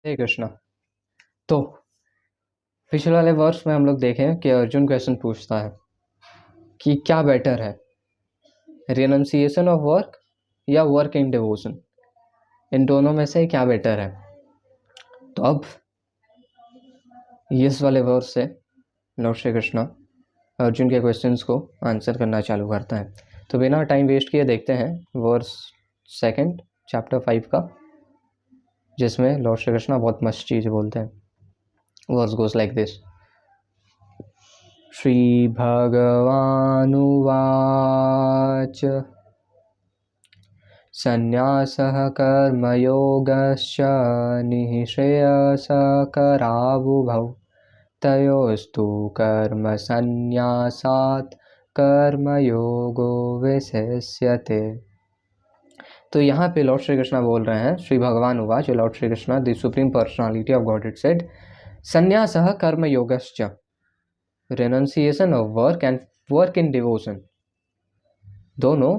हरे कृष्णा। तो पिछले वाले वर्ष में हम लोग देखें कि अर्जुन क्वेश्चन पूछता है कि क्या बेटर है, रिनंसिएशन ऑफ वर्क या वर्क इन डिवोशन, इन दोनों में से क्या बेटर है। तो अब इस वाले वर्ष से लॉर्ड श्री कृष्णा अर्जुन के क्वेश्चंस को आंसर करना चालू करता है। तो बिना टाइम वेस्ट किए देखते हैं वर्स सेकंड चैप्टर 5 का, जिसमें लॉर्ड श्री कृष्णा बहुत मस्त चीज़ बोलते हैं। Verse goes like this. Shri भगवानुवाच संन्यासः कर्मयोगश्च निःश्रेयसकरावुभौ तयोस्तु कर्मसन्न्यासात् कर्मयोगो विशिष्यते। तो यहाँ पे लॉर्ड श्री कृष्णा बोल रहे हैं, श्री भगवान उवाच, Lord Shri Krishna the supreme personality of God it said, संन्यासः कर्मयोगश्च, renunciation of work and work in devotion, दोनों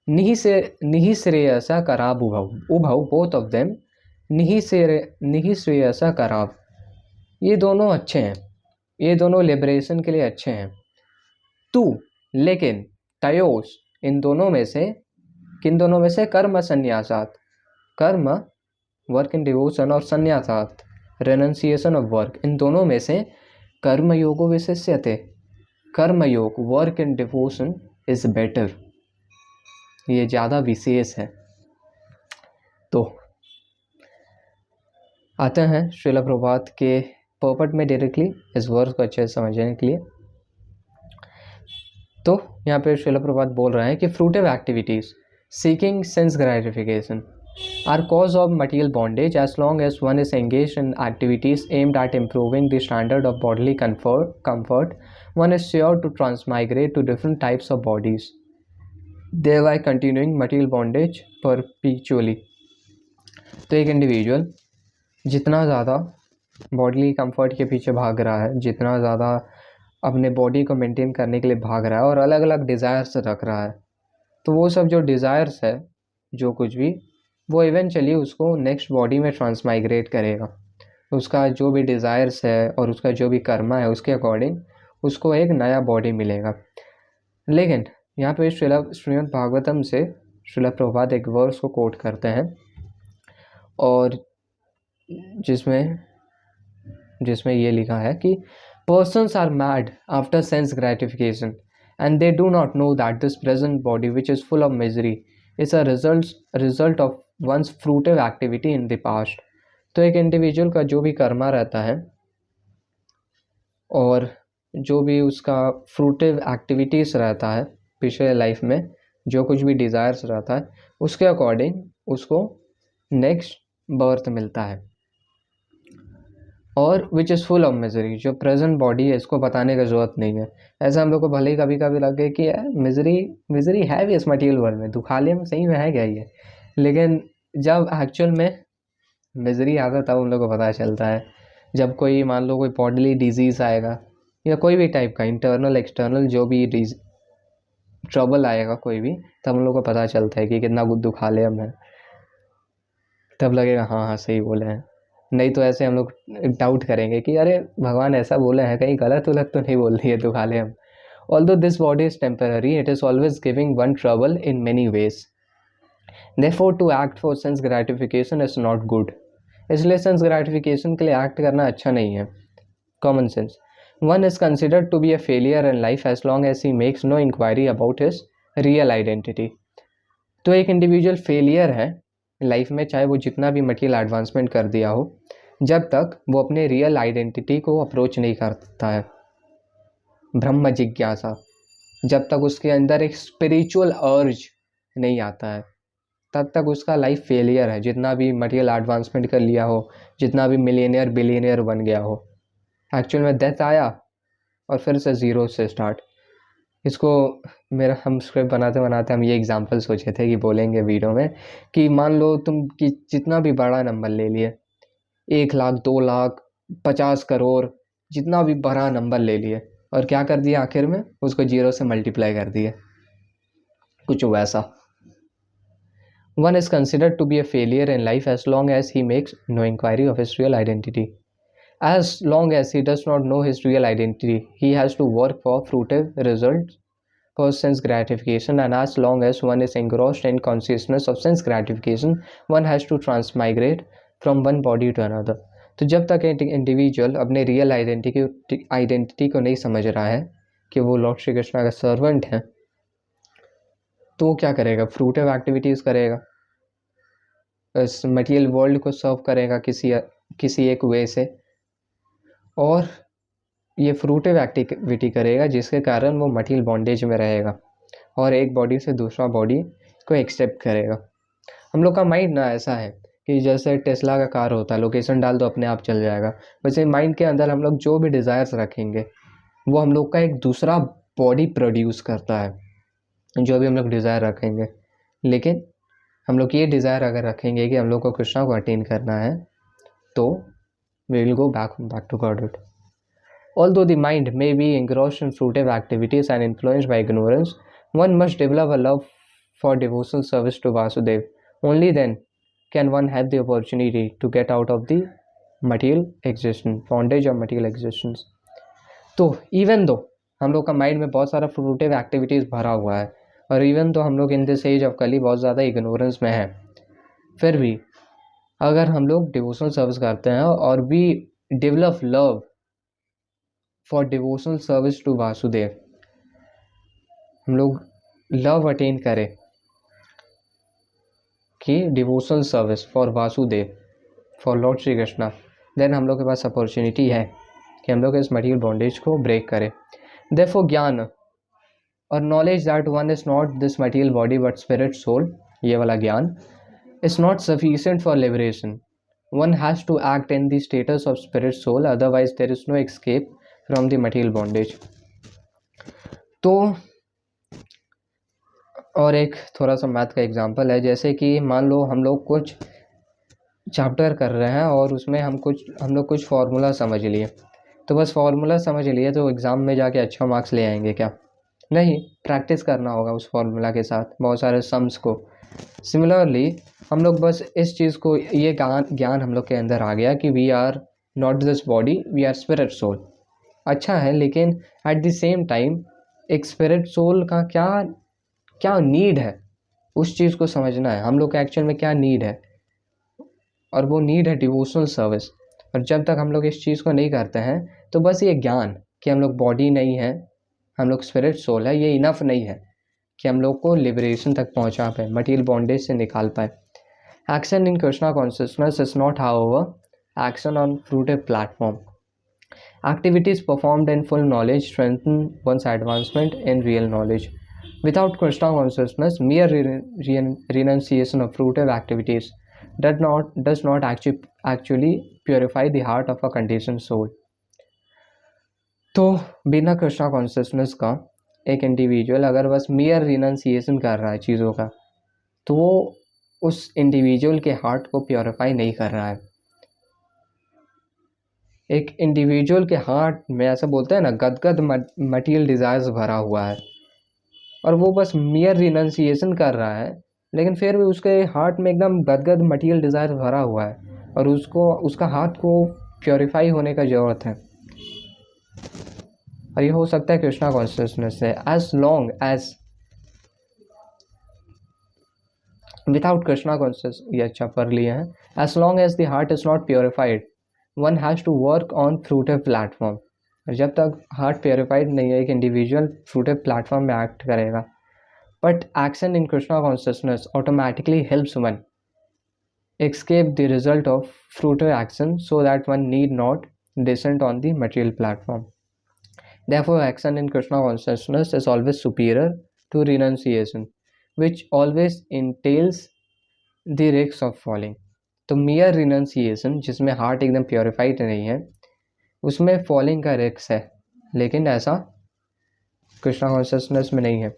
निःश्रेयसा कराव उभौ, both of them निःश्रेयसा कराव, ये दोनों अच्छे हैं, ये दोनों लिबरेशन के लिए अच्छे हैं। तू लेकिन तयोस, इन दोनों में से, किन दोनों में से, कर्म संन्यासात, कर्म वर्क इन डिवोशन और संन्यासात रेनंसिएशन ऑफ वर्क, इन दोनों में से कर्मयोगो विशिष्यते, कर्मयोग work and devotion is better, ये ज़्यादा विशेष है। तो आते हैं श्रील प्रभात के पर्पट में डायरेक्टली इस वर्स को अच्छे से समझने के लिए। तो यहाँ पे श्रील प्रभात बोल रहे हैं कि fruitive activities seeking sense gratification are cause of material bondage as long as one is engaged in activities aimed at improving the standard of bodily comfort, one is sure to transmigrate to different types of bodies, thereby continuing material bondage perpetually. तो एक individual जितना ज़्यादा bodily comfort के पीछे भाग रहा है, जितना ज़्यादा अपने बॉडी को मेंटेन करने के लिए भाग रहा है और अलग अलग डिज़ायर्स रख रहा है, तो वो सब जो डिज़ायर्स है, जो कुछ भी, वो इवेंचुअली उसको नेक्स्ट बॉडी में ट्रांसमाइग्रेट करेगा। उसका जो भी डिज़ायर्स है और उसका जो भी कर्मा है, उसके अकॉर्डिंग उसको एक नया बॉडी मिलेगा। लेकिन यहाँ पे श्रीमद् भागवतम से श्रील प्रभुपाद एक वर्स को कोट करते हैं, और जिसमें ये लिखा है कि persons are mad after sense gratification and they do not know that this present body which is full of misery is a result of one's fruitive activity in the past. तो एक इंडिविजुअल का जो भी कर्मा रहता है और जो भी उसका फ्रूटिव एक्टिविटीज़ रहता है पिछले लाइफ में, जो कुछ भी डिज़ायर्स रहता है, उसके अकॉर्डिंग उसको नेक्स्ट बर्थ मिलता है। और विच इज़ फुल ऑफ मिजरी, जो प्रेजेंट बॉडी है, इसको बताने की ज़रूरत नहीं है। ऐसा हम लोग को भले ही कभी कभी लगे कि यार मिजरी है भी इस मटीरियल वर्ल्ड में, दुखाली में सही में है क्या ये, लेकिन जब एक्चुअल में मिजरी आता है तब उन लोग को पता चलता है। जब कोई, मान लो कोई बॉडली डिजीज़ आएगा या कोई भी टाइप का इंटरनल एक्सटर्नल जो भी ट्रबल आएगा कोई भी, तब उन लोग को पता चलता है कि कितना दुखाले हम है, तब लगेगा हाँ हाँ सही बोले हैं। नहीं तो ऐसे हम लोग डाउट करेंगे कि अरे भगवान ऐसा बोले हैं, कहीं गलत उलत तो नहीं बोल रही है दुखाले हम। Although this body is temporary, it is always giving one trouble in many ways, therefore to act for sense gratification is not good, इसलिए सेंस ग्रेटिफिकेशन के लिए एक्ट करना अच्छा नहीं है। Common sense, one is considered to be a failure in life as long as he makes no inquiry about his real identity. तो एक individual failure है लाइफ में, चाहे वो जितना भी मटेरियल एडवांसमेंट कर दिया हो, जब तक वो अपने रियल आइडेंटिटी को अप्रोच नहीं करता है, ब्रह्म जिज्ञासा, जब तक उसके अंदर एक स्पिरिचुअल अर्ज नहीं आता है, तब तक उसका लाइफ फेलियर है। जितना भी मटेरियल एडवांसमेंट कर लिया हो, जितना भी मिलियनियर बिलियनियर बन गया हो, एक्चुअल में डेथ आया और फिर से ज़ीरो से स्टार्ट। इसको हम स्क्रिप्ट बनाते बनाते हम ये एग्जांपल सोचे थे कि बोलेंगे वीडियो में, कि मान लो तुम कि जितना भी बड़ा नंबर ले लिए, 1 लाख 2 लाख 50 करोड़, जितना भी बड़ा नंबर ले लिए, और क्या कर दिया आखिर में, उसको 0 से मल्टीप्लाई कर दिए, कुछ वैसा। One is considered to be a failure in life as long as he makes no inquiry of his real identity. As long as he does not know his real identity, he has to work for fruitive results for sense gratification, and as long as one is engrossed in consciousness of sense gratification, one has to transmigrate from one body to another. तो जब तक एक individual अपने real identity को नहीं समझ रहा है कि वो लॉर्ड श्री कृष्णा का सर्वेंट है, तो क्या करेगा? फ्रूटिव एक्टिविटीज़ करेगा, इस मटेरियल वर्ल्ड को सर्व करेगा किसी एक वे से, और ये फ्रूटिव एक्टिविटी करेगा जिसके कारण वो मटेरियल बॉन्डेज में रहेगा और एक बॉडी से दूसरा बॉडी को एक्सेप्ट करेगा। हम लोग का माइंड ना ऐसा है कि जैसे टेस्ला का कार होता है, लोकेशन डाल दो अपने आप चल जाएगा, वैसे माइंड के अंदर हम लोग जो भी डिज़ायर्स रखेंगे वो हम लोग का एक दूसरा बॉडी प्रोड्यूस करता है, जो भी हम लोग डिज़ायर रखेंगे। लेकिन हम लोग ये डिज़ायर अगर रखेंगे कि हम लोग को कृष्णा को अटेन करना है, तो we will go back to Godhood. Although the mind may be engrossed in fruitive activities and influenced by ignorance, one must develop a love for devotional service to Vasudev. Only then can one have the opportunity to get out of the material existence, bondage of material existence. तो even though हम लोग का mind में बहुत सारा fruitive activities भरा हुआ है, और इवन तो हम लोग इन दिस एज ऑफ कली बहुत ज़्यादा इग्नोरेंस में है, फिर भी अगर हम लोग डिवोशनल सर्विस करते हैं और we develop love for devotional service to Vasudeva, हम लोग लव अटेन करें कि devotional service for Vasudeva, for lord Shri Krishna, then हम लोग के पास अपॉर्चुनिटी है कि हम लोग इस मटेरियल बॉन्डेज को ब्रेक करें. देयरफॉर ज्ञान और knowledge that one is not this material body but spirit soul, ये वाला ज्ञान is not sufficient for liberation. One has to act in the status of spirit soul, otherwise there is no escape from the material bondage. तो और एक थोड़ा सा math का example है, जैसे कि मान लो हम लोग कुछ चैप्टर कर रहे हैं और उसमें हम लोग कुछ फार्मूला समझ लिए, तो बस फार्मूला समझ लिए तो एग्ज़ाम में जाके अच्छा मार्क्स ले आएंगे क्या? नहीं, प्रैक्टिस करना होगा उस फार्मूला के साथ बहुत सारे सम्स को. सिमिलरली हम लोग बस इस चीज़ को, ये ज्ञान हम लोग के अंदर आ गया कि we are not this body, we are spirit soul. अच्छा है, लेकिन एट द सेम टाइम एक स्पिरिट सोल का क्या नीड है, उस चीज़ को समझना है हम लोग का एक्चुअल में क्या नीड है, और वो नीड है डिवोशनल सर्विस. और जब तक हम लोग इस चीज़ को नहीं करते हैं तो बस ये ज्ञान कि हम लोग बॉडी नहीं है, हम लोग स्पिरिट सोल है, ये इनफ नहीं है कि हम लोग को लिबरेशन तक पहुंचा पाए, मटेरियल बॉन्डेज से निकाल पाए. Action in Krishna consciousness is not however action on fruitive platform. Activities performed in full knowledge strengthen one's advancement in real knowledge. Without Krishna consciousness, mere renunciation of fruitive activities does not actually purify the heart of a conditioned soul. तो बिना Krishna consciousness का एक individual अगर बस mere renunciation कर रहा है चीज़ों का, तो वो उस इंडिविजुअल के हार्ट को प्योरीफाई नहीं कर रहा है. एक इंडिविजुअल के हार्ट में ऐसा बोलते हैं ना, गदगद मटीरियल डिज़ायर्स भरा हुआ है, और वो बस मियर रिनंसिएशन कर रहा है, लेकिन फिर भी उसके हार्ट में एकदम गदगद मटेरियल डिज़ायर भरा हुआ है, और उसका हार्ट को प्योरीफाई होने का ज़रूरत है. और ये हो सकता है कृष्णा कॉन्शियसनेस से. As long as without Krishna conscious, ये अच्छा पढ़ लिए हैं, as long as the heart is not purified one has to work on fruitive platform. जब तक हार्ट प्योरीफाइड नहीं है, एक इंडिविजुअल फ्रूटिव प्लेटफॉर्म में एक्ट करेगा. But action in Krishna consciousness automatically helps one escape the result of fruitive action so that one need not descend on the material platform. Therefore, action in Krishna consciousness is always superior to renunciation, which always entails the risk of falling. तो mere renunciation जिसमें heart एकदम purified नहीं है, उसमें falling का risk है, लेकिन ऐसा कृष्णा कॉन्शियसनेस में नहीं है.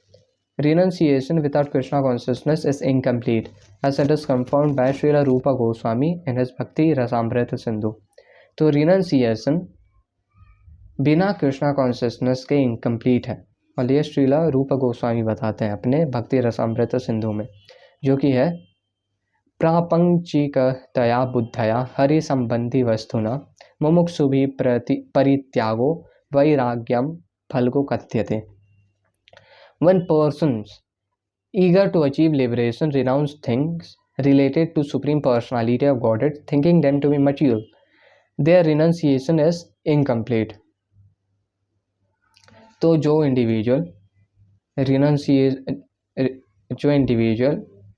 Renunciation without Krishna consciousness is incomplete, as it is confirmed by Srila Rupa Goswami in his Bhakti Rasamrita Sindhu. तो renunciation बिना कृष्णा कॉन्शियसनेस के इनकम्प्लीट है, और ये श्रीला रूपा गोस्वामी बताते हैं अपने भक्ति रसामृत सिंधु में, जो कि है प्रापंचिकतया बुद्धया हरिसंबंधी वस्तुना मुमुक्षुभिः परित्यागो वैराग्यम फलको कथ्यते. When persons eager to achieve liberation renounce things related to Supreme Personality of Godhead, thinking them to be material, their renunciation is incomplete. तो जो इंडिविजुअल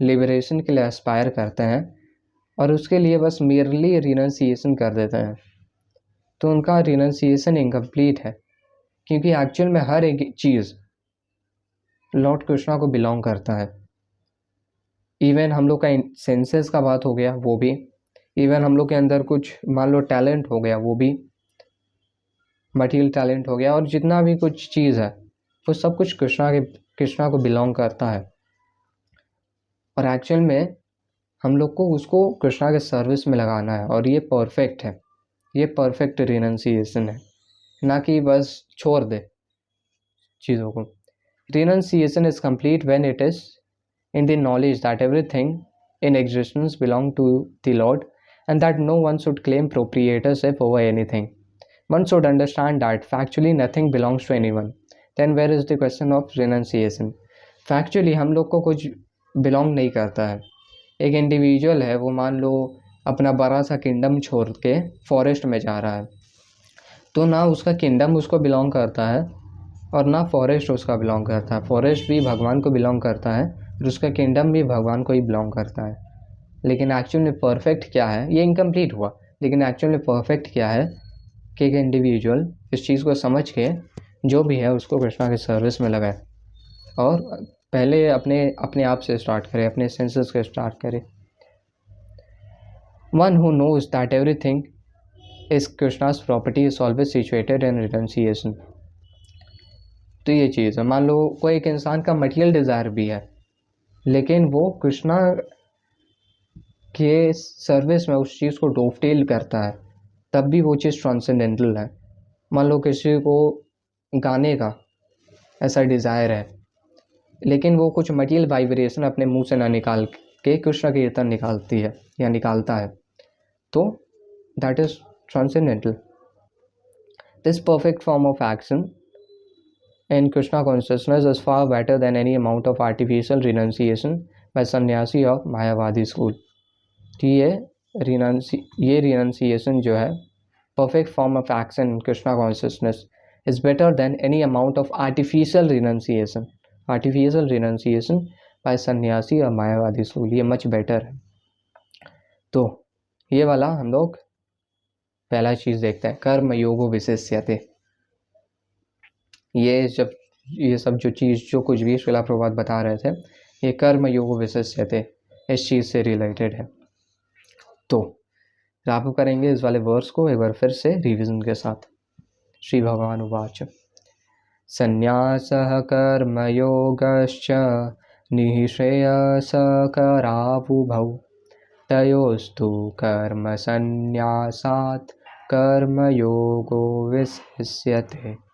लिबरेशन के लिए एस्पायर करते हैं और उसके लिए बस मेरली रिनंसिएशन कर देते हैं, तो उनका रिनंसिएशन इनकम्प्लीट है, क्योंकि एक्चुअल में हर एक चीज़ लॉर्ड कृष्णा को बिलोंग करता है. इवन हम लोग का सेंसेस का बात हो गया, वो भी. इवन हम लोग के अंदर कुछ मान लो टैलेंट हो गया, वो भी मटीरियल टैलेंट हो गया, और जितना भी कुछ चीज़ है वो सब कुछ कृष्णा को बिलोंग करता है. और एक्चुअल में हम लोग को उसको कृष्णा के सर्विस में लगाना है, और ये परफेक्ट है, ये परफेक्ट रिनंसिएशन है, ना कि बस छोड़ दे चीज़ों को. Renunciation is complete when it is in the knowledge that everything in existence belongs to the Lord and that no one should claim proprietorship over anything. One should understand that factually nothing belongs to anyone. Then where is the question of renunciation? Factually हम लोग को कुछ belong नहीं करता है. एक individual है, वो मान लो अपना बड़ा सा किंगडम छोड़ के फॉरेस्ट में जा रहा है, तो ना उसका किंगडम उसको बिलोंग करता है और ना फॉरेस्ट उसका बिलोंग करता है. फॉरेस्ट भी भगवान को बिलोंग करता है और उसका किंगडम भी भगवान को ही बिलोंग करता है. लेकिन एक्चुअल में परफेक्ट क्या है, ये इनकम्प्लीट हुआ, लेकिन एक्चुअल में परफेक्ट क्या है कि एक इंडिविजुअल इस चीज़ को समझ के जो भी है उसको कृष्णा के सर्विस में लगाए, और पहले अपने आप से स्टार्ट करे, अपने सेंसेस से स्टार्ट करे. One who knows that everything is Krishna's property is always situated in renunciation. तो ये चीज़ है, मान लो कोई एक इंसान का मटेरियल डिज़ायर भी है, लेकिन वो कृष्णा के सर्विस में उस चीज़ को डोवटेल करता है, तब भी वो चीज़ ट्रांसेंडेंटल है. मान लो किसी को गाने का ऐसा डिज़ायर है, लेकिन वो कुछ मटेरियल वाइब्रेशन अपने मुंह से ना निकाल के कृष्ण कीर्तन निकालती है या निकालता है, तो that is transcendental. This perfect form of action in Krishna consciousness is far better than any amount of artificial renunciation by sannyasi of Mayavadi school. ये renunciation जो है, perfect form of action in Krishna consciousness is better than any amount of artificial renunciation by sannyasi of Mayavadi school. ये much better है. तो ये वाला हम लोग पहला चीज़ देखते हैं, कर्म योगो विशिष्यते. ये सब जो चीज़ जो कुछ भी श्रीला प्रभुपाद बता रहे थे, ये कर्म योग विशिष्यते इस चीज़ से रिलेटेड है. तो रापू करेंगे इस वाले वर्स को एक बार फिर से रिवीजन के साथ. श्री भगवान उवाच संन्यासः कर्मयोगश्च निःश्रेयसकरावुभौ तयोस्तु कर्मसन्न्यासात् कर्मयोगो विशिष्यते.